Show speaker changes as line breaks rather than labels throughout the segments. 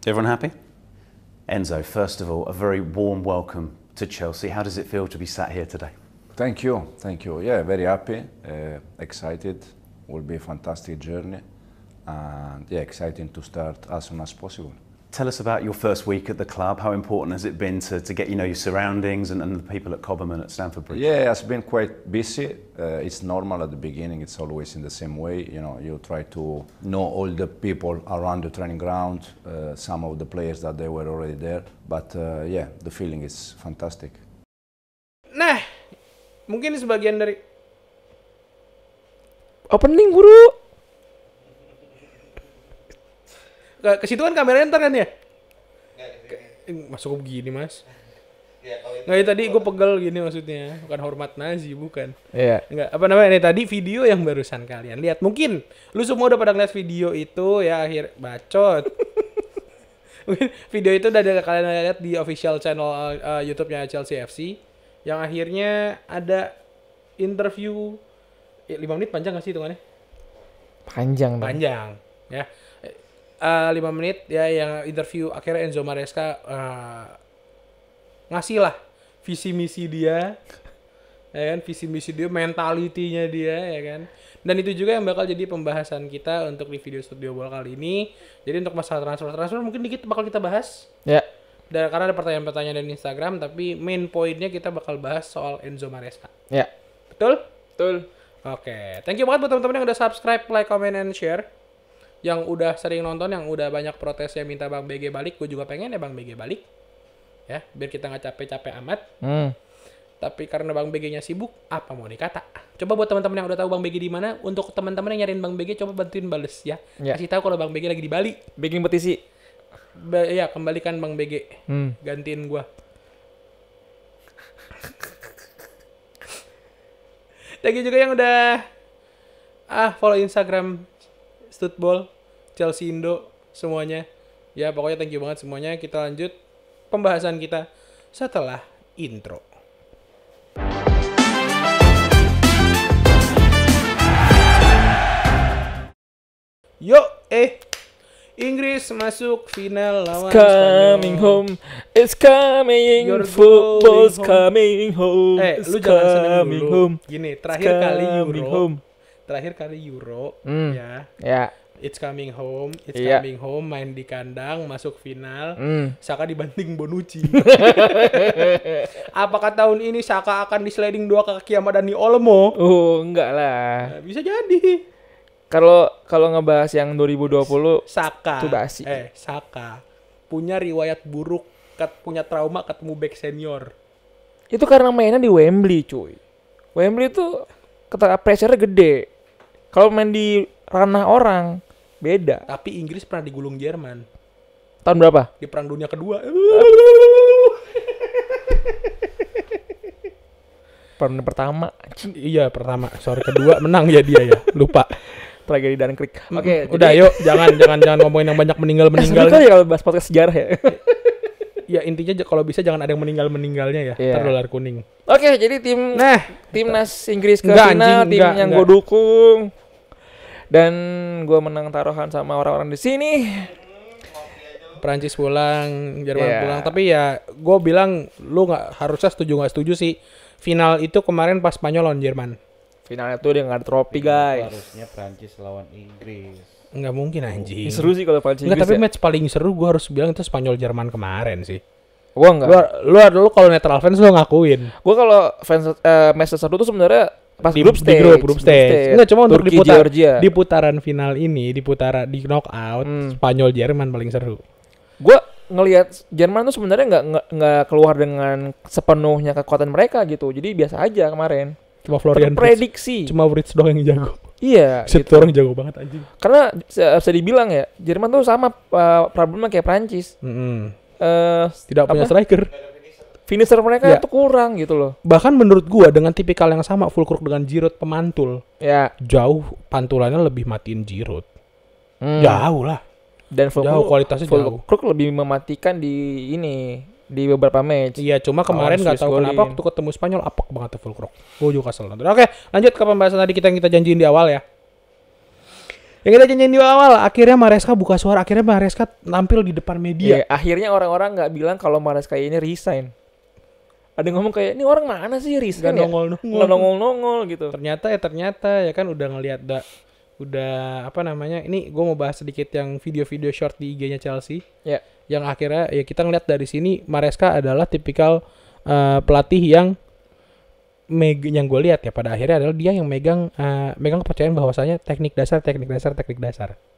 Everyone happy? Enzo, first of all, a very warm welcome to Chelsea. How does it feel to be sat here today?
Thank you. Yeah, very happy, excited. Will be a fantastic journey, and yeah, exciting to start as soon as possible.
Tell us about your first week at the club. How important has it been to get your surroundings and the people at Cobham at Stamford Bridge?
Yeah, it's been quite busy. It's normal at the beginning. It's always in the same way. You try to know all the people around the training ground, some of the players that they were already there. But yeah, the feeling is fantastic.
Nah, mungkin sebagian dari
opening buru.
ke situ kan kameranya ntar kan ya? Masuk begini mas. Nggak, ya tadi gue pegel gini maksudnya. Bukan hormat Nazi, bukan.
Iya.
Nggak, apa namanya nih tadi video yang barusan kalian lihat. Mungkin lu semua udah pada ngeliat video itu ya, bacot. Mungkin video itu udah ada kalian lihat di official channel YouTube-nya Chelsea FC. Yang akhirnya ada interview 5 menit, panjang nggak sih hitungannya?
Panjang dong.
Panjang ya. 5 menit ya, yang interview akhirnya Enzo Maresca ngasih lah visi misi dia, ya kan, visi misi dia, mentalitinya dia, ya kan. Dan itu juga yang bakal jadi pembahasan kita untuk di video studio bola kali ini. Jadi untuk masalah transfer mungkin dikit bakal kita bahas.
Ya.
Dan karena ada pertanyaan-pertanyaan dari Instagram, tapi main poinnya kita bakal bahas soal Enzo Maresca.
Ya.
Betul?
Betul.
Oke, thank you banget buat teman-teman yang udah subscribe, like, comment, and share. Yang udah sering nonton, yang udah banyak protesnya minta Bang BG balik. Gue juga pengen ya Bang BG balik. Ya, biar kita nggak capek-capek amat. Tapi karena Bang BG-nya sibuk, apa mau dikata? Coba buat teman-teman yang udah tahu Bang BG di mana, untuk teman-teman yang nyariin Bang BG, coba bantuin bales ya. Kasih tahu kalau Bang BG lagi di Bali.
Bikin petisi.
Ya, kembalikan Bang BG. Gantiin gua. Thank you juga yang udah follow Instagram Studball, Chelsea Indo, semuanya. Ya, pokoknya thank you banget semuanya. Kita lanjut pembahasan kita setelah intro. Yo, Inggris masuk final lawan
Coming home, it's coming,
You're
football's
going
coming home,
lu jangan seneng dulu.
home.
Gini, terakhir kali
Home.
Euro, ya.
Ya.
It's coming home,
Iya.
coming home, main di kandang, masuk final. Saka dibanting Bonucci. Apakah tahun ini Saka akan disliding 2 kaki sama Dani Olmo?
Oh, enggak lah.
Nah, bisa jadi.
Kalau ngebahas yang 2020,
Saka.
itu basi.
Saka punya riwayat buruk, punya trauma ketemu back senior.
Itu karena mainnya di Wembley, cuy. Wembley itu pressure-nya gede. Kalau main di ranah orang, beda.
Tapi Inggris pernah digulung Jerman
Tahun berapa?
di Perang Dunia Kedua.
Pertama.
Iya, pertama. Sorry, kedua menang ya dia ya. Lupa.
Tragedi Dunkirk. Oke,
Udah, yuk, jangan ngomongin yang banyak meninggal.
Sebenarnya kalau bahas podcast sejarah ya.
Ya intinya kalau bisa jangan ada yang meninggalnya ya.
Iya.
Terdolar kuning.
Oke, jadi timnas Inggris ke
Enggak,
final,
anjing,
tim
enggak.
yang gue dukung. Dan gue menang taruhan sama orang-orang di sini.
Prancis pulang, Jerman
Iya.
pulang. Tapi ya gue bilang lu harusnya nggak setuju sih. Final itu kemarin pas Spanyol lawan Jerman.
Finalnya tuh dia nggak ada trofi, guys.
Harusnya Prancis lawan Inggris.
Nggak mungkin anjing.
Ini seru sih kalau Prancis
Nggak,
Inggris
tapi
ya.
match paling seru gue harus bilang itu Spanyol Jerman kemarin sih.
Gue enggak.
Lu kalau netral fans lu ngakuin.
Gue kalau fans match seru tuh sebenarnya pas
Di
grup stage.
grup stage. Enggak, cuma untuk
Turki, Georgia.
di putaran final ini, di knockout, Spanyol Jerman paling seru.
Gue ngelihat Jerman tuh sebenarnya nggak keluar dengan sepenuhnya kekuatan mereka gitu. Jadi biasa aja kemarin.
Cuma Florian Wirtz.
Prediksi.
Cuma Wirtz doang yang jago.
Iya.
Situ orang jago banget anjing.
Karena bisa dibilang ya, Jerman tuh sama problemnya kayak Prancis.
Tidak punya striker.
Finisher mereka
Ya.
tuh kurang gitu loh.
Bahkan menurut gua dengan tipikal yang sama Fulkrug dengan Giroud pemantul,
Ya.
jauh pantulannya lebih matiin Giroud. Jauh lah.
Dan
Jauh, kualitasnya jauh.
Fulkrug lebih mematikan di beberapa match.
Iya, cuma kemarin nggak tahu
Swiss
kenapa
golin.
waktu ketemu Spanyol apek banget tuh Fulkrug. Gua juga kesel nonton. Oke, lanjut ke pembahasan tadi kita janjiin di awal ya. Yang kita janjiin di awal, akhirnya Maresca buka suara, akhirnya Maresca tampil di depan media.
Iya, akhirnya orang-orang nggak bilang kalau Maresca ini resign. Ada yang ngomong kayak, ini orang mana sih resign
Gak
ya?
nongol-nongol.
Nggak nongol-nongol gitu.
Ternyata ya kan udah ngelihat udah apa namanya? Ini gue mau bahas sedikit yang video-video short di IG-nya Chelsea.
Ya.
Yang akhirnya ya kita ngeliat dari sini Maresca adalah tipikal pelatih yang yang gue lihat ya pada akhirnya adalah dia yang megang kepercayaan bahwasanya teknik dasar.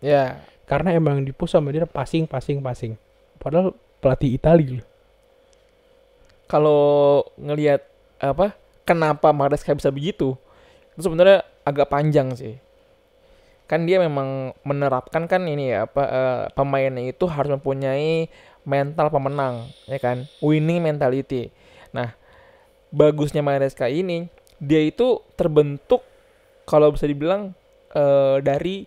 Ya.
Karena emang dipush sama dia passing. Padahal pelatih Italia loh.
Kalau ngelihat kenapa Maresca bisa begitu, itu sebenarnya agak panjang sih. Kan dia memang menerapkan kan ini ya pemainnya itu harus mempunyai mental pemenang, ya kan, winning mentality. Nah, bagusnya Maresca ini, dia itu terbentuk kalau bisa dibilang dari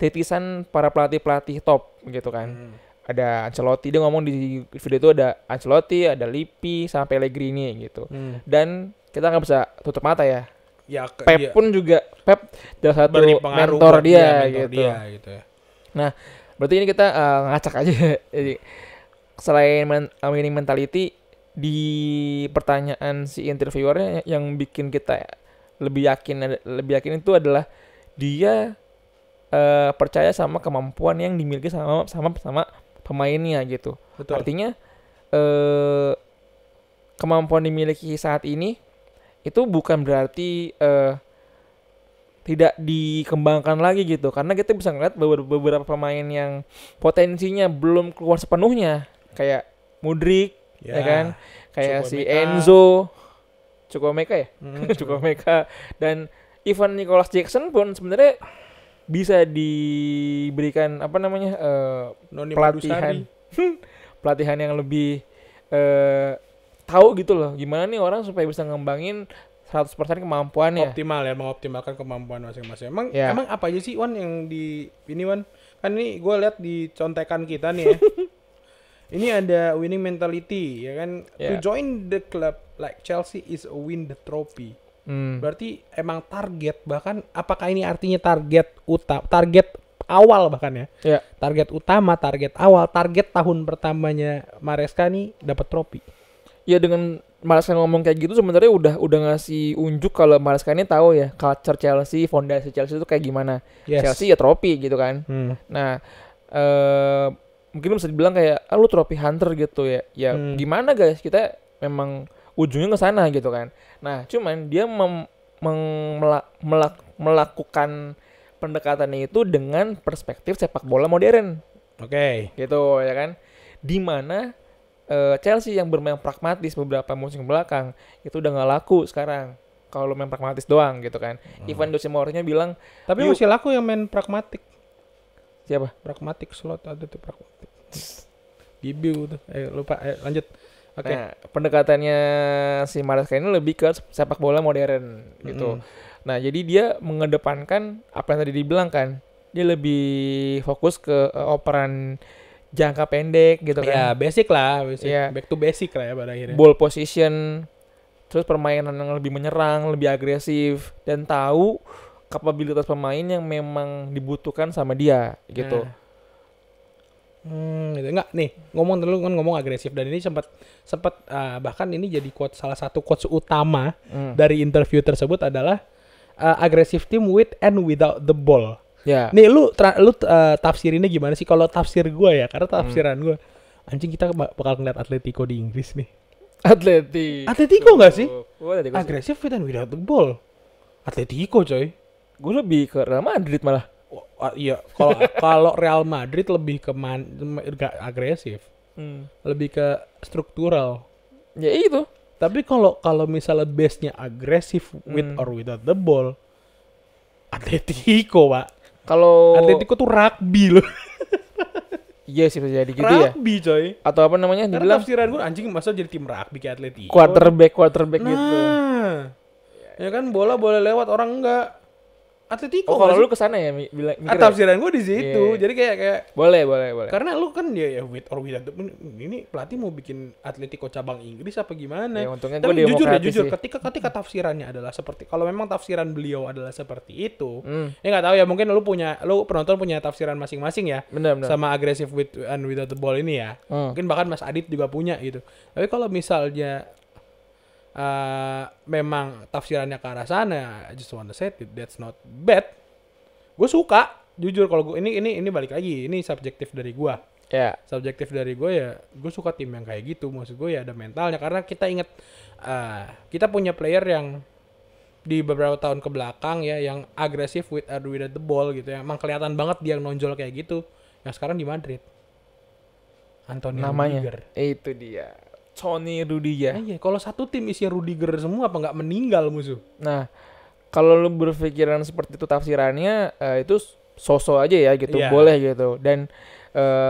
titisan para pelatih top gitu kan. Ada Ancelotti, dia ngomong di video itu ada Ancelotti, ada Lippi, sampai Pellegrini gitu. Dan kita nggak bisa tutup mata ya.
Ya,
Pep pun juga adalah satu mentor dia gitu.
Ya.
Nah, berarti ini kita ngacak aja. Jadi selain winning mentality, di pertanyaan si interviewernya yang bikin kita lebih yakin itu adalah dia percaya sama kemampuan yang dimiliki sama pemainnya gitu.
Betul.
Artinya kemampuan dimiliki saat ini itu bukan berarti tidak dikembangkan lagi gitu, karena kita bisa ngeliat beberapa pemain yang potensinya belum keluar sepenuhnya, kayak Mudryk, ya kan, kayak si Enzo, Chukwuemeka ya, Chukwuemeka, dan even Nicholas Jackson pun sebenarnya bisa diberikan pelatihan yang lebih tahu gitu loh, gimana nih orang supaya bisa ngembangin 100% kemampuannya.
Mengoptimalkan kemampuan masing-masing. Emang apa aja sih Wan yang di ini Wan? Kan ini gue lihat di contekan kita nih ya. Ini ada winning mentality ya kan. To join the club like Chelsea is a win the trophy. Berarti emang target, bahkan apakah ini artinya target awal bahkan ya? Target utama, target awal, target tahun pertamanya Maresca nih dapat trofi.
Ya dengan Maresca ngomong kayak gitu sebenarnya udah ngasih unjuk kalau Maresca ini tahu ya culture Chelsea, fondasi Chelsea itu kayak gimana. Chelsea ya trofi gitu kan. Nah, mungkin bisa dibilang kayak lu trofi hunter gitu ya. Ya gimana guys, kita memang ujungnya ke sana gitu kan. Nah, cuman dia melakukan pendekatannya itu dengan perspektif sepak bola modern. Gitu ya kan. Di mana Chelsea yang bermain pragmatis beberapa musim belakang itu udah nggak laku sekarang. Kalau main pragmatis doang gitu kan. Ivan Jose Mourinho bilang,
tapi masih laku yang main pragmatik.
Siapa?
Pragmatik slot ada tuh pragmatik. Gibiu tuh. Lupa. Lanjut.
Nah, pendekatannya si Maresca ini lebih ke sepak bola modern gitu. Nah, jadi dia mengedepankan apa yang tadi dibilang kan. Dia lebih fokus ke operan jangka pendek gitu kan.
Ya, basic lah, back to basic lah ya pada akhirnya.
Ball position, terus permainan yang lebih menyerang, lebih agresif, dan tahu kapabilitas pemain yang memang dibutuhkan sama dia gitu.
Gitu. Enggak nih, ngomong agresif, dan ini sempat bahkan ini jadi salah satu quotes utama dari interview tersebut adalah aggressive team with and without the ball.
Ya.
Nih lu tafsirinnya gimana sih? Kalau tafsir gue ya, karena tafsiran gue, anjing kita bakal ngeliat Atletico di Inggris nih. Atletico nggak sih? Agresif with and without the ball. Atletico coy.
Gue lebih ke Real Madrid malah.
Iya, kalau Real Madrid lebih ke agresif, lebih ke struktural.
Ya itu.
Tapi kalau misalnya base-nya agresif with or without the ball, Atletico pak.
Kalau
Atletico tuh rugby loh.
Iya sih bisa jadi gitu ya.
Rugby coy.
Atau apa namanya?
Karena
dibilang
tafsiran gue anjing masa jadi tim rugby kayak Atletico.
Quarterback gitu.
Ya kan bola boleh lewat, orang enggak. Atletico.
Oh, kalau
nggak
lu kesana ya mikir.
tafsiran gue di situ.
Iya.
Jadi kayak
Boleh.
karena lu kan ya with or without ini pelatih mau bikin Atletico cabang Inggris apa gimana?
Ya, untungnya
Tapi
gue demokratis
jujur
sih.
ketika tafsirannya adalah seperti kalau memang tafsiran beliau adalah seperti itu, ya nggak tahu ya mungkin lu penonton punya tafsiran masing-masing ya.
Benar.
Sama agresif with and without the ball ini ya. Mungkin bahkan Mas Adit juga punya gitu. Tapi kalau misalnya memang tafsirannya ke arah sana, I just wanna say that's not bad. Gue suka, jujur kalau gue ini balik lagi, ini subjektif dari gue.
Ya.
Subjektif dari gue ya, gue suka tim yang kayak gitu. Maksud gue ya ada mentalnya karena kita ingat kita punya player yang di beberapa tahun ke belakang ya yang agresif with or without the ball gitu ya. Emang kelihatan banget dia nonjol kayak gitu. Yang sekarang di Madrid. Antonio
Namanya.
Rudiger.
Itu dia. Tony Rudiger.
Iya, kalau satu tim isinya Rudiger semua apa nggak meninggal musuh?
Nah, kalau lu berpikiran seperti itu tafsirannya itu sosok aja ya gitu,
Iya.
boleh gitu. Dan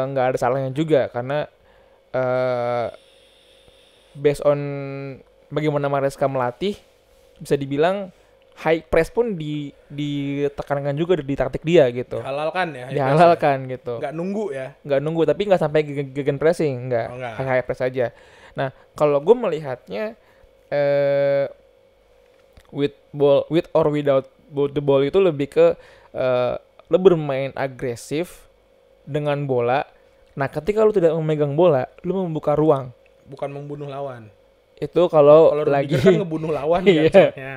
nggak ada salahnya juga karena based on bagaimana Maresca melatih, bisa dibilang high press pun ditekankan juga di taktik dia gitu.
Dihalalkan ya.
Dihalalkan gitu.
Nggak nunggu ya.
Nggak nunggu, tapi nggak sampai gegen pressing, nggak.
Oh, nggak.
High press aja. Nah, kalau gue melihatnya with or without the ball itu lebih ke lo bermain agresif dengan bola. Nah, ketika lo tidak memegang bola, lo membuka ruang.
Bukan membunuh lawan.
Itu kalau
Kalau
lagi
Rudiger kan ngebunuh lawan kan
Iya.
soalnya.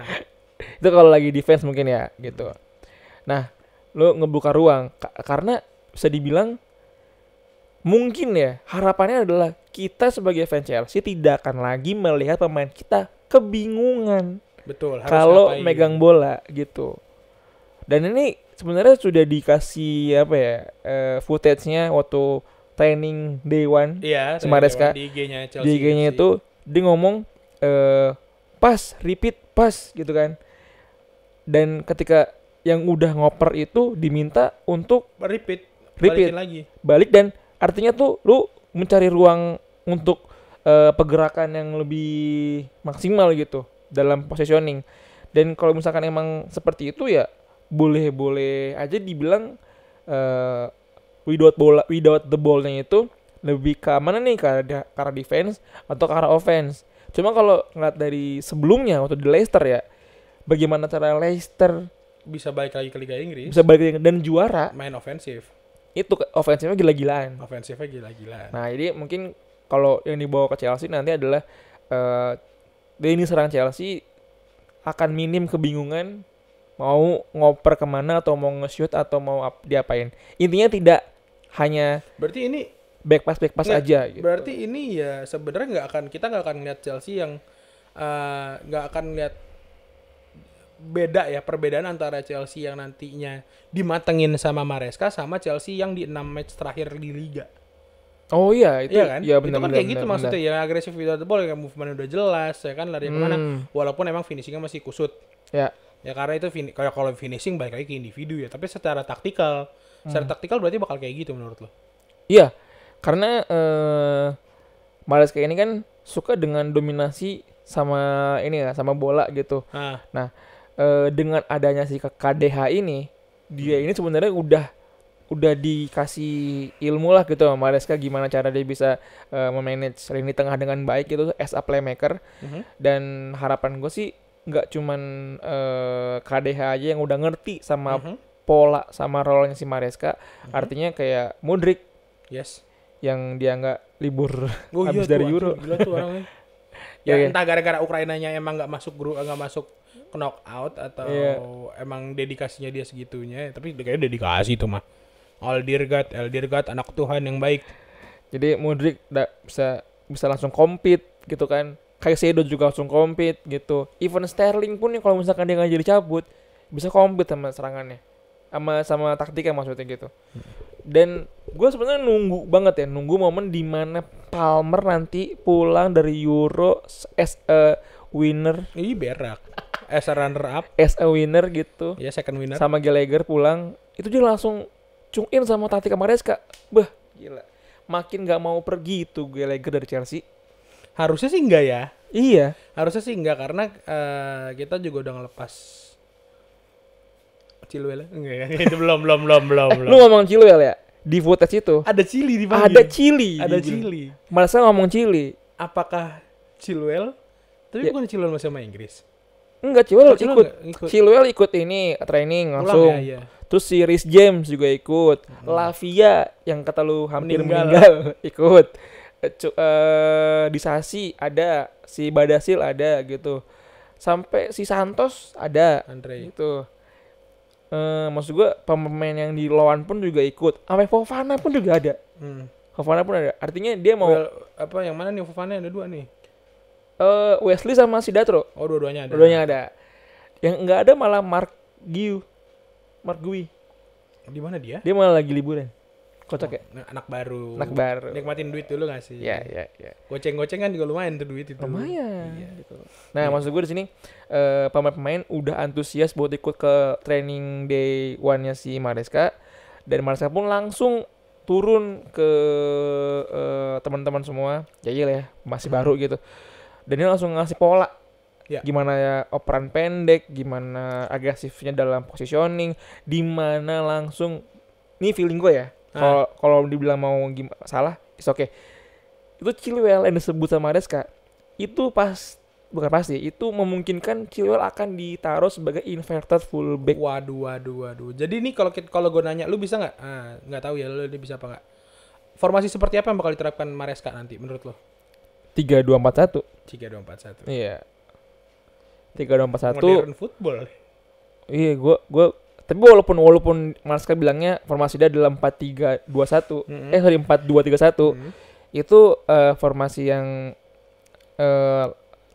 itu kalau lagi defense mungkin ya gitu. Nah, lo ngebuka ruang karena bisa dibilang mungkin ya harapannya adalah kita sebagai fans Chelsea tidak akan lagi melihat pemain kita kebingungan
Betul. Harus
kalau
ngapain.
megang bola gitu. Dan ini sebenarnya sudah dikasih apa ya footage-nya waktu training day one
Iya.
sama Maresca.
Di IG-nya Chelsea.
Di IG-nya
FC.
itu dia ngomong pas, repeat, pas gitu kan. Dan ketika yang udah ngoper itu diminta untuk
repeat.
Repeat.
Balikin lagi.
balik dan artinya tuh lu mencari ruang untuk pergerakan yang lebih maksimal gitu dalam positioning. Dan kalau misalkan emang seperti itu ya boleh-boleh aja dibilang without the ball-nya itu lebih ke mana nih, ke arah defense atau ke arah offense. Cuma kalau ngeliat dari sebelumnya waktu di Leicester ya, bagaimana cara Leicester
Bisa balik lagi ke Liga Inggris.
bisa balik dan juara,
Main ofensif.
itu offense-nya gila-gilaan.
Ofensifnya gila-gila.
Nah, jadi mungkin kalau yang dibawa ke Chelsea nanti adalah ini serang Chelsea akan minim kebingungan mau ngoper kemana atau mau nge-shoot atau mau diapain. Intinya tidak hanya
Berarti ini
back pass
nggak,
aja gitu.
Berarti ini ya sebenarnya kita nggak akan lihat Chelsea yang nggak akan lihat beda ya, perbedaan antara Chelsea yang nantinya dimatengin sama Maresca sama Chelsea yang di 6 match terakhir di liga.
Oh iya, itu
Iya kan?
ya
Itu kan kayak gitu maksudnya ya, agresif without the ball, ya movement udah jelas ya kan, lari kemana walaupun emang finishingnya masih kusut.
Ya.
Ya karena itu kayak kalau finishing balik lagi ke individu ya, tapi secara taktikal berarti bakal kayak gitu menurut lo.
Iya. Karena Maresca ini kan suka dengan dominasi sama ini ya, sama bola gitu. Nah, dengan adanya si KDH ini, dia ini sebenarnya udah dikasih ilmu lah gitu sama Maresca gimana cara dia bisa memanage lini tengah dengan baik gitu as a playmaker. Dan harapan gue sih nggak cuman KDH aja yang udah ngerti sama pola sama role-nya si Maresca. Artinya kayak Mudryk yang dia nggak libur habis dari Euro.
Gila tuh orangnya. Ya entah gara-gara Ukrainanya emang nggak masuk knockout atau emang dedikasinya dia segitunya, tapi kayaknya dedikasi tuh mah. Alderweireld anak Tuhan yang baik.
Jadi Mudryk bisa langsung compete gitu kan. Caicedo juga langsung compete gitu. Even Sterling pun nih kalau misalkan dia nggak jadi cabut bisa compete sama serangannya. Sama taktiknya maksudnya gitu. Dan gue sebenarnya nunggu banget ya, nunggu momen dimana Palmer nanti pulang dari Euro as a winner.
Ih berak. As a runner up.
As a winner gitu.
Ya second winner.
Sama Gallagher pulang, itu dia langsung in sama taktik Maresca. Bah, gila. Makin gak mau pergi itu Gallagher dari Chelsea.
Harusnya sih enggak ya.
Iya.
Harusnya sih enggak karena kita juga udah ngelepas Chilwell? Enggak, itu belum.
Lu ngomong Chilwell ya? Di footage itu
Ada Chili dipanggil.
ada Chili.
Ada
dibilang.
Chili.
Marcel ngomong Chili.
Apakah Chilwell? Tapi
Ya.
bukan Chilwell masih sama Inggris.
Enggak, Chilwell
Oh, Chilwell
ikut.
nggak ikut.
Chilwell ikut ini training
Pulang
langsung.
ya, iya.
Terus si Reece James juga ikut. Lavia yang kata lu hampir
Meninggal.
meninggal ikut. Disasi ada, si Badasil ada gitu. Sampai si Santos ada
Andre.
gitu. Maksud gua pemain yang di lawan pun juga ikut. Sampai Fofana pun juga ada.
Hmm.
Fofana pun ada. Artinya dia mau
Well, apa yang mana nih Fofana ada 2 nih?
Wesley sama si Datro.
Oh, dua-duanya ada.
Dua-duanya ada. Yang enggak ada malah Mark Gui.
Di mana dia?
Dia malah lagi liburan. Kocak ya?
Anak baru.
Anak baru.
Nikmatin duit dulu gak sih?
Ya.
Goceng-goceng kan juga lumayan tuh duit itu.
Lumayan
Iya.
gitu. Nah, maksud gue di sini pemain-pemain udah antusias buat ikut ke training day one-nya si Maresca, dan Maresca pun langsung turun ke teman-teman semua. Jahil ya, masih baru gitu. Dan dia langsung ngasih pola.
Ya.
Gimana ya operan pendek, gimana agresifnya dalam positioning, di mana langsung ini feeling gue ya. Kalau dibilang mau salah, it's okay. Itu Chilwell yang disebut sama Maresca itu bukan pasti, itu memungkinkan Chilwell akan ditaruh sebagai inverted fullback.
Waduh. Jadi nih kalau gue nanya, lu bisa nggak? Nggak tahu ya, lu bisa apa nggak? Formasi seperti apa yang bakal diterapkan Maresca nanti menurut lo?
3-2-4-1.
3-2-4-1.
Iya. 3-2-4-1.
Modern football.
Iya, gua tapi walaupun Maresca bilangnya formasi dia adalah 4-3-2-1. Sorry, 4-2-3-1. Itu formasi yang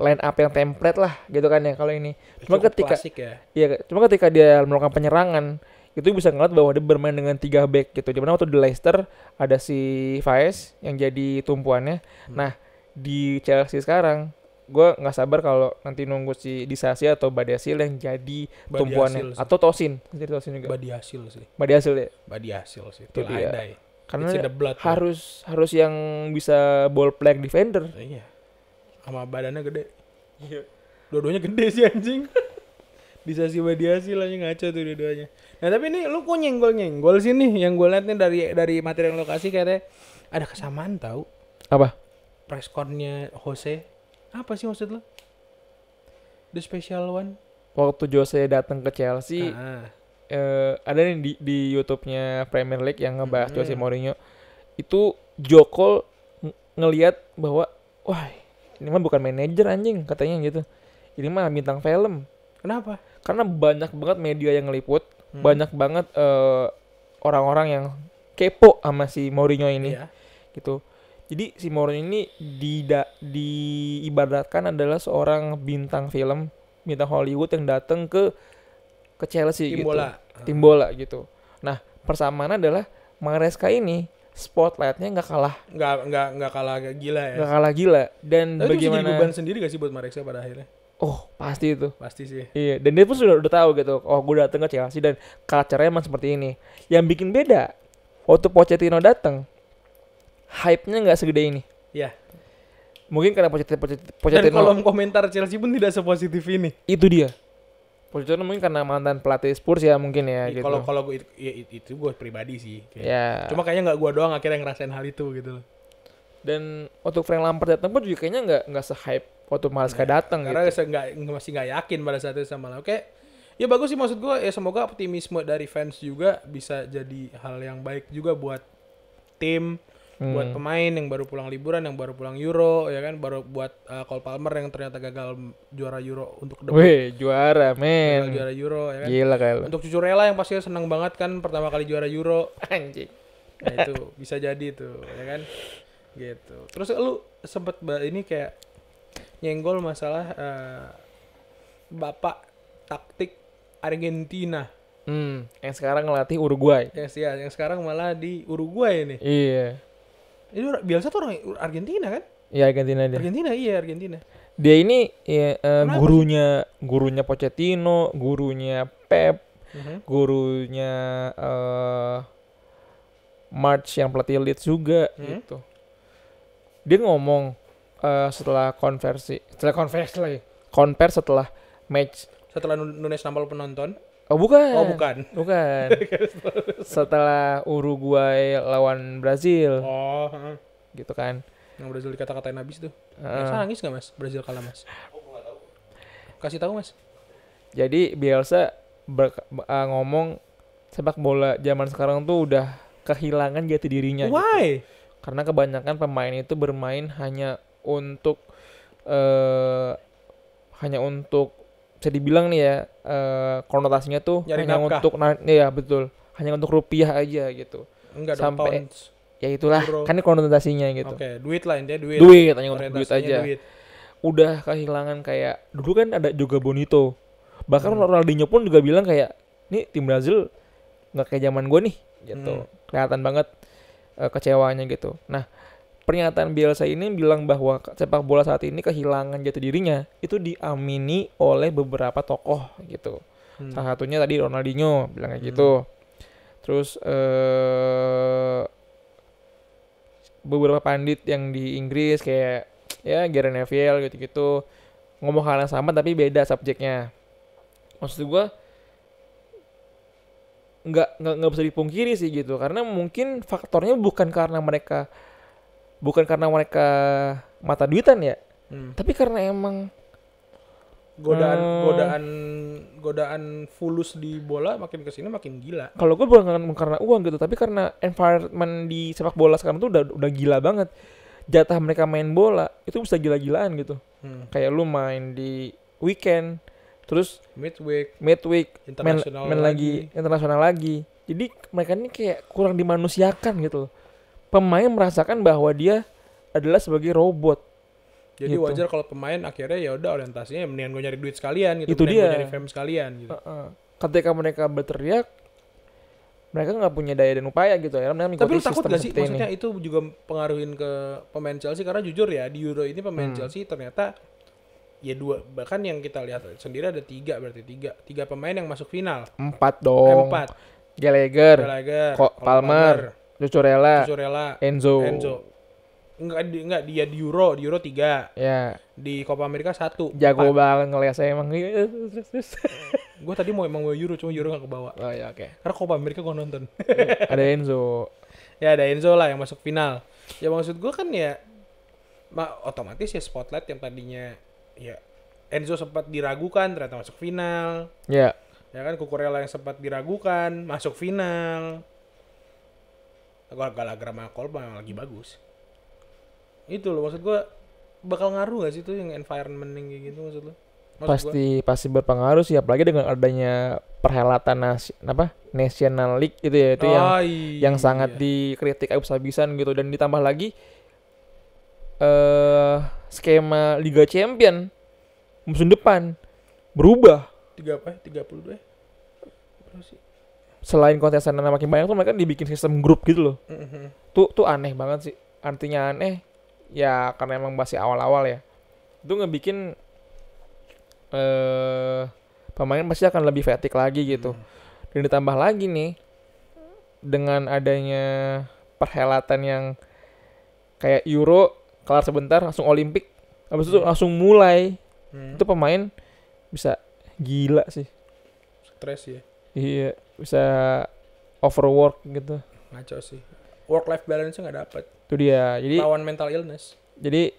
line up yang template lah gitu kan ya kalau ini. Cuma
Cukup
ketika
klasik ya.
Iya, cuma ketika dia melakukan penyerangan itu bisa ngeliat bahwa dia bermain dengan 3 back gitu. Dimana waktu di Leicester ada si Faes yang jadi tumpuannya. Nah, di Chelsea sekarang gue nggak sabar kalau nanti nunggu si Disasi atau Badiashile yang jadi tumpuannya,
Badiashile sih.
atau Tosin, jadi Tosin juga.
Badiashile sih.
Badiashile ya.
sih.
Itu
Till I
dia.
die.
Karena
It's in the blood, ya.
harus yang bisa ball play defender.
Iya. Sama badannya gede. Dua-duanya gede sih anjing. Disasi Badiashile aja ngaco tuh dua-duanya. Nah, tapi ini lu kok nyenggol sih nih yang gue liat nih dari materi yang lokasi kayaknya ada kesamaan tahu.
Apa?
Press con-nya Jose. Apa sih maksud lo? The special one?
Waktu Jose datang ke Chelsea, ada nih di YouTube-nya Premier League yang ngebahas Jose Mourinho. Itu Jokol ngelihat bahwa wah, ini mah bukan manajer anjing katanya gitu. Ini mah bintang film.
Kenapa?
Karena banyak banget media yang ngeliput, banyak banget orang-orang yang kepo sama si Mourinho ini.
Iya.
Gitu. Jadi si Mourinho ini diibaratkan adalah seorang bintang film, bintang Hollywood yang datang ke Chelsea
Tim
gitu.
bola.
Tim bola gitu. Nah, persamaan adalah Maresca ini spotlightnya nggak kalah
Nggak gila ya.
nggak kalah gila. Dan
Tapi itu bisa jadi
bagaimana?
beban sendiri gak sih buat Maresca pada akhirnya?
Oh, pasti itu.
Pasti sih.
Iya, dan dia pun udah tahu gitu. Oh, gue datang ke Chelsea dan culture-nya emang seperti ini. Yang bikin beda, waktu Pochettino datang, hype-nya nggak segede ini.
Iya.
Mungkin karena
Dan
Pochettino
kolom komentar Chelsea pun tidak sepositif ini.
itu dia. Pochettino mungkin karena mantan pelatih Spurs ya mungkin ya gitu.
Kalau gue itu gue pribadi sih. Kayak.
Ya.
Cuma kayaknya nggak gue doang akhirnya ngerasain hal itu gitu loh.
Dan waktu Frank Lampard datang pun juga kayaknya nggak se-hype waktu Maresca datang
Karena
gitu.
masih nggak yakin pada saat itu sama lah. Oke. Ya bagus sih maksud gue. Ya semoga optimisme dari fans juga bisa jadi hal yang baik juga buat tim. Buat pemain yang baru pulang liburan, yang baru pulang Euro, ya kan, baru buat Cole Palmer yang ternyata gagal juara Euro untuk debut.
Wih, juara
Gagal
men.
juara Euro, ya kan.
Gila kali.
Untuk Cucurella yang pasti senang banget kan pertama kali juara Euro.
Anjing.
Nah itu bisa jadi tuh, ya kan. Gitu. Terus lu sempet ini kayak nyenggol masalah bapak taktik Argentina.
Yang sekarang ngelatih Uruguay.
Yang sekarang malah di Uruguay nih.
Iya.
Ini Bielsa tuh orang Argentina kan?
Iya, Argentina dia.
Argentina.
Dia ini ya, gurunya Pochettino, gurunya Pep, gurunya March yang pelatih Leeds juga gitu. Dia ngomong setelah konversi lagi. Konvers setelah match.
Setelah Nunes nambah penonton.
Oh bukan.
Oh bukan.
Bukan. Setelah Uruguay lawan Brazil
Oh, heeh.
gitu kan.
Yang Brazil dikata-katain habis tuh.
Heeh.
Biasa nangis nggak mas? Brazil kalah mas? Kasih tahu mas.
Jadi Bielsa ngomong sepak bola zaman sekarang tuh udah kehilangan jati dirinya gitu.
Why?
Karena kebanyakan pemain itu bermain hanya untuk eh bisa dibilang nih ya, konotasinya tuh
Nyari
hanya
nafkah.
untuk ya betul, hanya untuk rupiah aja gitu.
Enggak dong,
Sampai
pounds.
ya itulah
Euro.
kan ini konotasinya gitu.
Oke, duit lah intinya duit.
Duit hanya untuk duit
Orientasinya
aja.
duit.
Udah kehilangan kayak dulu kan ada juga Bonito. Bahkan Ronaldinho pun juga bilang kayak nih tim Brazil nggak kayak zaman gue nih gitu. Kelihatan banget kecewanya gitu. Nah, pernyataan Bielsa ini bilang bahwa sepak bola saat ini kehilangan jati dirinya itu diamini oleh beberapa tokoh gitu. Salah satunya tadi Ronaldinho bilang kayak gitu. Terus beberapa pandit yang di Inggris kayak ya Gary Neville gitu-gitu ngomong hal yang sama tapi beda subjeknya. Maksud gue nggak bisa dipungkiri sih gitu, karena mungkin faktornya bukan karena mereka mata duitan ya, tapi karena emang
godaan fulus di bola makin kesini makin gila.
kalau gue bukan karena uang gitu, tapi karena environment di sepak bola sekarang tuh udah gila banget. Jatah mereka main bola itu bisa gila-gilaan gitu. Kayak lu main di weekend, terus
Midweek,
internasional lagi. Jadi mereka ini kayak kurang dimanusiakan gitu. Pemain merasakan bahwa dia adalah sebagai robot.
jadi
gitu.
wajar kalau pemain akhirnya ya udah orientasinya mendingan gue nyari duit sekalian gitu,
Itu
mendingan gue
dia.
nyari fame sekalian gitu.
Ketika mereka berteriak, mereka nggak punya daya dan upaya gitu ya.
Tapi lu takut gak sih maksudnya itu juga pengaruhin ke pemain Chelsea, karena jujur ya di Euro ini pemain Chelsea ternyata ya bahkan yang kita lihat sendiri ada tiga pemain yang masuk final.
4 dong.
4.
Gallagher,
Palmer,
Cucurella,
Cucurella,
Enzo.
Enggak dia di Euro 3.
Ya,
Di Copa America 1.
jago banget ngeliat saya emang.
Gue tadi mau Euro, cuma Euro gak kebawa.
Oh ya oke.
Karena Copa America gue nonton.
Ada Enzo.
Ya ada Enzo lah yang masuk final. Ya maksud gue kan ya otomatis ya spotlight yang tadinya ya Enzo sempat diragukan ternyata masuk final.
Ya.
Ya kan Cucurella yang sempat diragukan masuk final. Gallagher sama Cole memang lagi bagus. Itu loh maksud gue, bakal ngaruh gak sih tuh yang environment yang kayak gitu maksud lo?
Pasti berpengaruh sih, apalagi dengan adanya perhelatan National League gitu ya, itu yang sangat dikritik habis-habisan gitu, dan ditambah lagi skema Liga Champion musim depan berubah.
32
Selain kontestan makin banyak tuh mereka dibikin sistem grup gitu loh. Tuh aneh banget sih. Artinya aneh ya karena emang masih awal-awal ya. Itu ngebikin pemain pasti akan lebih fatigue lagi gitu. Dan ditambah lagi nih dengan adanya perhelatan yang kayak Euro kelar sebentar langsung Olimpik, habis itu langsung mulai. Itu pemain bisa gila sih.
Stres ya.
Iya, bisa overwork gitu.
Ngaco sih. Work life balance nggak dapet.
Itu dia. Jadi
lawan mental illness.
Jadi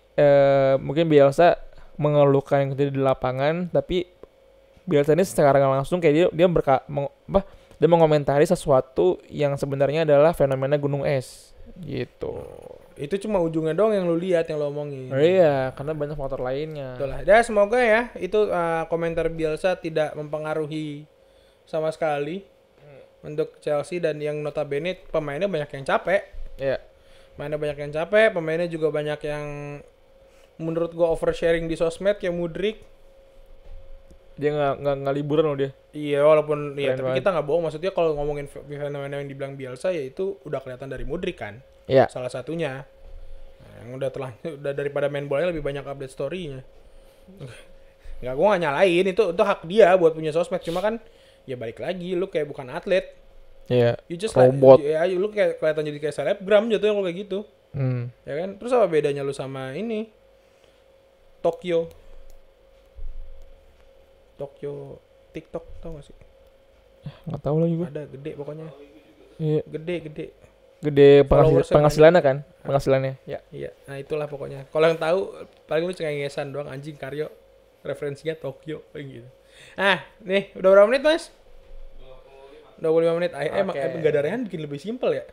mungkin Bielsa mengeluhkan yang terjadi di lapangan, tapi Bielsa ini secara langsung kayak dia mengomentari sesuatu yang sebenarnya adalah fenomena gunung es gitu.
Itu cuma ujungnya doang yang lu lihat, yang lu omongin.
Iya, karena banyak faktor lainnya.
Itulah. Ya semoga ya itu komentar Bielsa tidak mempengaruhi sama sekali untuk Chelsea, dan yang notabene pemainnya banyak yang capek.
Iya.
Mainnya banyak yang capek, pemainnya juga banyak yang menurut gua oversharing di sosmed kayak Mudryk.
Dia nggak liburan loh dia.
Iya, walaupun iya, tapi
banget.
kita nggak bohong, maksudnya kalau ngomongin fenomena yang dibilang Bielsa ya itu udah kelihatan dari Mudryk kan.
Iya.
Salah satunya. Nah, yang udah daripada main bolanya lebih banyak update story-nya. Nggak, gua nggak nyalain, itu hak dia buat punya sosmed, cuma kan ya balik lagi lu kayak bukan atlet.
Iya.
You just
robot.
ya lu kayak kelihatan jadi kayak selebgram jatuhnya kalau kayak gitu. Ya kan? Terus apa bedanya lu sama ini? Tokyo TikTok, tau gak sih?
Nggak tahu lagi gue.
Ada gede pokoknya.
Iya.
Gede.
Gede
Followersnya
penghasilannya kan? Penghasilannya. Ya.
Iya, nah itulah pokoknya. Kalau yang tahu paling lu cengengesan doang anjing Karyo. Referensinya Tokyo kayak gitu. Ah, nih udah berapa menit, Mas? 25 menit. Emang gak ada rehan bikin lebih simpel ya.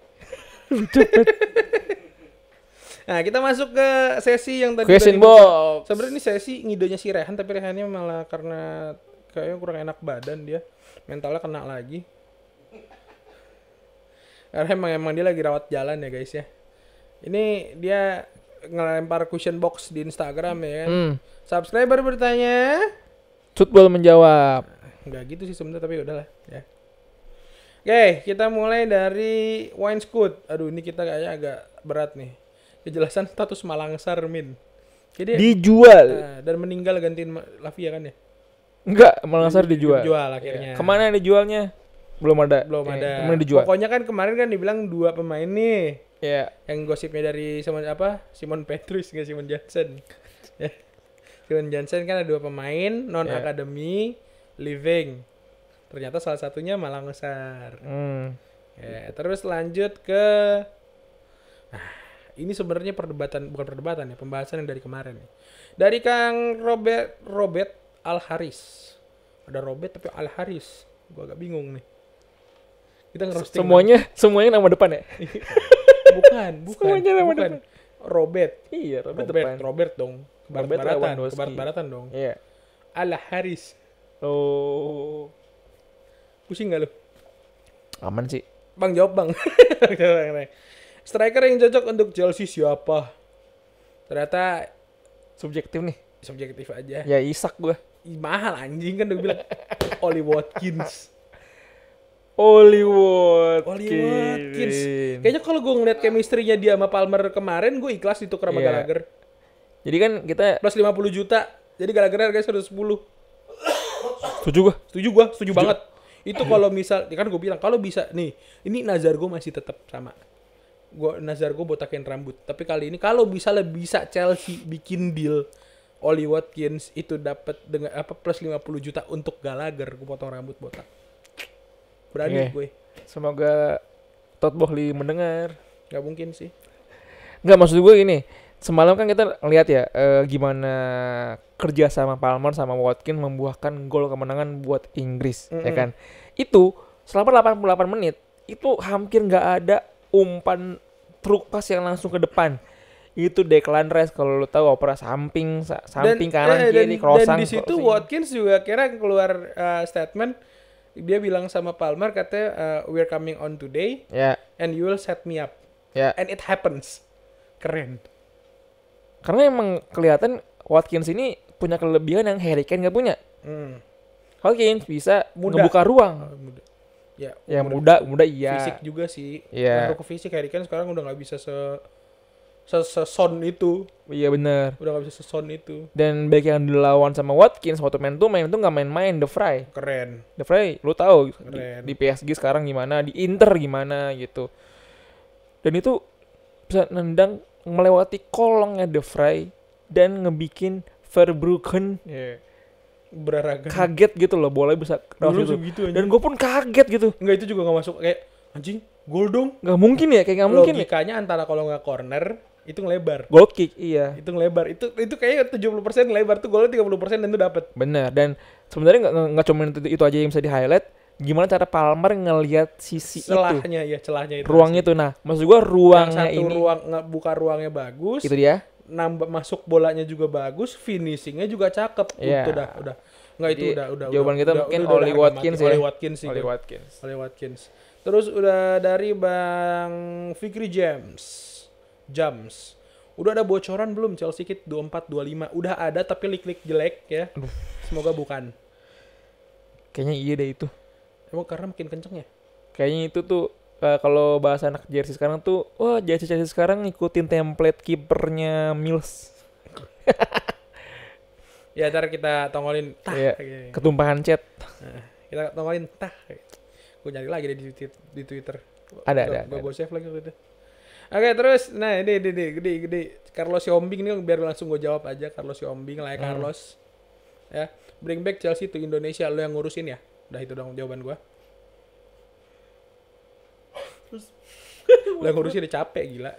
Nah, kita masuk ke sesi yang tadi
Question
udah
box.
sebenarnya ini sesi ngidenya si Rehan, tapi Rehannya malah karena kayaknya kurang enak badan dia. Mentalnya kena lagi. Karena emang dia lagi rawat jalan ya guys ya. Ini dia ngelempar question box di Instagram ya kan. Subscriber bertanya.
Football menjawab.
Enggak gitu sih sebenarnya tapi udahlah ya. Oke, kita mulai dari Wine Scoot. Aduh, ini kita kayaknya agak berat nih. Kejelasan status Malangsar Min. Jadi
Dijual.
dan meninggal gantiin Lavia kan ya?
Enggak, Malangsar dijual.
Dijual akhirnya.
Kemana dijualnya? Belum ada. Kemana dijual?
Pokoknya kan kemarin kan dibilang 2 pemain nih.
Ya.
Yang gosipnya dari Simon Petrus nggak Simon Johnson. Ya. Simon Johnson kan ada 2 pemain non akademi living. Ternyata salah satunya Malangsar. Ya, terus lanjut ke ini sebenarnya bukan perdebatan ya, pembahasan yang dari kemarin. Dari Kang Robert Al Haris. Ada Robert tapi Al Haris. Gua agak bingung nih. Kita ngerosting
semuanya nama depan ya?
bukan.
Semuanya nama depan.
Robert.
Iya, depan.
Robert dong. Kebarat-baratan dong.
Iya.
Al Haris.
Oh.
Pusing gak lu?
Aman sih.
Bang jawab bang. Striker yang cocok untuk Chelsea siapa? Ternyata
Subjektif nih.
subjektif aja.
Ya Isak gua.
Ih, mahal anjing kan udah bilang Oli Watkins.
Oli Watkins.
Kayaknya kalau gue ngeliat chemistry-nya dia sama Palmer kemarin, gue ikhlas ditukar sama Gallagher.
Jadi kan kita
Plus 50 juta. Jadi Gallagher harganya 110.
setuju
Setuju banget. Itu kalau misal, kan gue bilang kalau bisa nih, ini Nazar gue masih tetap sama. Nazar gue botakin rambut. Tapi kali ini kalau bisa Chelsea bikin deal Oli Watkins itu dapat dengan plus 50 juta untuk Gallagher, gue potong rambut botak. Berani gue.
Semoga Todd Boehly mendengar.
Gak mungkin sih.
Nggak, maksud gue gini. Semalam kan kita lihat ya gimana kerja sama Palmer sama Watkins membuahkan gol kemenangan buat Inggris, ya kan? Itu selama 88 menit itu hampir nggak ada umpan truk pas yang langsung ke depan. Itu Declan Rice kalau lu tahu opera samping kanan kiri crossing.
Dan di situ Watkins juga kira keluar statement, dia bilang sama Palmer katanya we're coming on today and you will set me up. And it happens. Keren.
Karena emang kelihatan Watkins ini punya kelebihan yang Harry Kane nggak punya. Watkins bisa ngebuka ruang.
Muda.
Ya muda iya.
Fisik juga sih.
Iya.
Ngaruh ke fisik Harry Kane sekarang udah nggak bisa seson itu.
Iya benar.
Udah nggak bisa seson itu.
Dan baik yang dilawan sama Watkins waktu main itu nggak main-main. De Vrij.
Keren.
De Vrij lu tahu di PSG sekarang gimana, di Inter gimana gitu. Dan itu bisa nendang melewati kolongnya De Vrij dan ngebikin Verbruggen
beraragan
kaget gitu loh, bola bisa
dulu gitu.
Dan gue pun kaget gitu.
Enggak, itu juga nggak masuk, kayak anjing gol dong.
Nggak mungkin ya, kayak nggak mungkin.
Logikanya antara kalau nggak corner itu ngelebar.
Goal kick, iya.
Itu ngelebar. Itu kayaknya 70% ngelebar tuh, golnya 30% dan itu dapat.
Bener. Dan sebenarnya nggak cuma itu aja yang bisa di highlight. Gimana cara Palmer ngelihat sisi
celahnya
itu.
Celahnya itu.
Ruangnya itu. Nah, maksud gua ruangnya
yang satu
ini.
Buka ruangnya bagus.
Itu dia.
Nambah masuk bolanya juga bagus, finishingnya juga cakep. Itu udah. Nggak, itu udah.
Jawaban kita mungkin Oli Watkins ya.
Oli Watkins. Terus udah dari Bang Fikri Jams. Udah ada bocoran belum Chelsea Kit 24-25? Udah ada tapi lik-lik jelek ya. Semoga bukan.
Kayaknya iya deh itu.
Emang karena makin kenceng ya?
Kayaknya itu tuh kalau bahasa anak jersey sekarang tuh, wah jersey sekarang ngikutin template kipernya Mills.
Ya ntar kita tongolin
ketumpahan chat.
Nah, kita tongolin gue nyari lagi di Twitter.
Ada.
Gue save lagi gitu. Oke, terus nah ini gede. Carlos Yombing nih biar langsung gue jawab aja. Carlos Yombing lah ya, Carlos. Ya, bring back Chelsea to Indonesia, lo yang ngurusin ya. Udah itu dong jawaban gue. Udah ngurusin udah capek gila.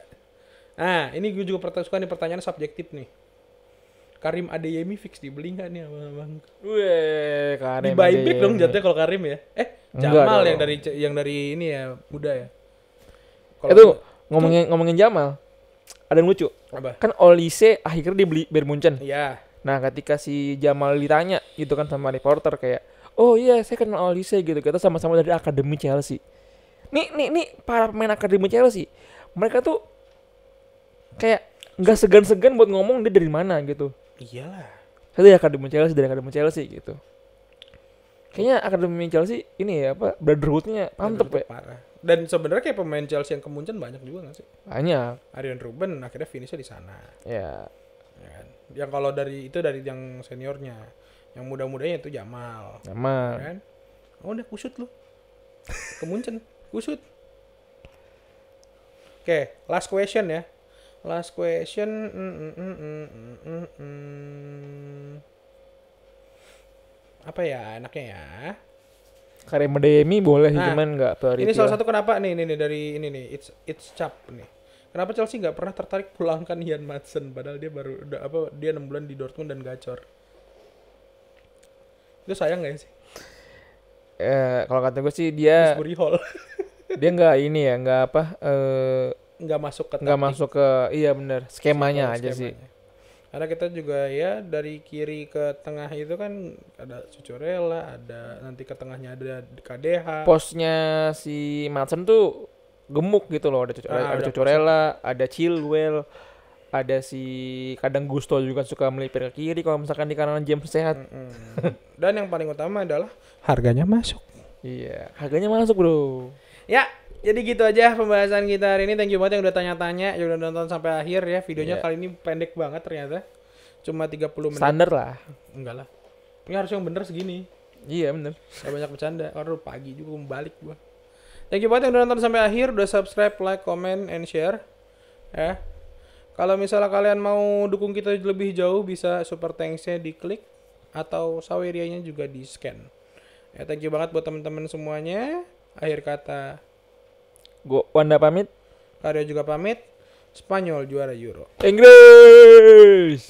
Nah, ini gue juga suka nih pertanyaan subjektif nih. Karim Adeyemi fix dibeli nggak nih abang?
Weh,
Di
Karim
buyback dong
Adeyemi.
jatuhnya kalau Karim ya.
Enggak
Jamal
dong.
yang dari ini ya muda ya.
Itu ngomongin Jamal. Ada yang lucu.
apa?
Kan Olise akhirnya dibeli Bayern Munchen.
Iya.
Nah, ketika si Jamal ditanya gitu kan sama reporter kayak, "Oh iya, saya kenal Olise gitu. Kita sama-sama dari akademi Chelsea." Nih para pemain akademi Chelsea. Mereka tuh kayak nggak segan-segan buat ngomong dia dari mana gitu.
Iyalah.
Saya dari akademi Chelsea gitu. Kayaknya akademi Chelsea ini ya apa brotherhood-nya mantep ya.
Parah. Dan sebenarnya kayak pemain Chelsea yang ke Munchen banyak juga nggak sih?
Banyak.
Arjen Robben akhirnya finishnya di sana.
Ya.
Ya kan? Yang kalau dari yang seniornya, yang muda-mudanya itu Jamal. Ya
Jamal.
kan? Oh udah kusut lu. Ke Munchen, kusut. Oke, last question ya. Last question. Apa ya enaknya ya?
Karim Adeyemi boleh sih,
Nah,
cuman nggak priority.
Ini salah
lah.
satu kenapa nih dari ini nih it's cap nih. Kenapa Chelsea nggak pernah tertarik pulangkan Ian Maatsen padahal dia baru dia 6 bulan di Dortmund dan gacor. Itu sayang nggak sih?
Kalau kata gue sih dia
Sbury Hall
nggak ini ya, nggak apa
nggak masuk ke
nggak
taktik
masuk ke iya bener skemanya aja
skemanya.
sih.
Karena kita juga ya dari kiri ke tengah itu kan ada Cucurella, ada nanti ke tengahnya ada KDH.
Posnya si Madsen tuh gemuk gitu loh, ada
ada
Cucurella, ada Chilwell, ada si kadang Gusto juga suka melipir ke kiri kalau misalkan di kanan James sehat.
Dan yang paling utama adalah harganya masuk.
Iya, harganya masuk bro.
Ya, jadi gitu aja pembahasan kita hari ini. Thank you banget yang udah tanya-tanya, yang udah nonton sampai akhir ya. Videonya
Iya.
kali ini pendek banget ternyata. Cuma 30 menit.
Standar lah.
Enggak lah. Ini harus yang bener segini.
Iya bener.
Gak banyak bercanda. Karena udah pagi juga mau balik gua. Thank you banget yang udah nonton sampai akhir, udah subscribe, like, comment, and share. Ya. Kalau misalnya kalian mau dukung kita lebih jauh, bisa super thanks-nya diklik atau sawerianya juga di scan. Ya, thank you banget buat teman-teman semuanya. Akhir kata,
Gua Wanda pamit.
Karyo juga pamit. Spanyol juara Euro.
Inggris.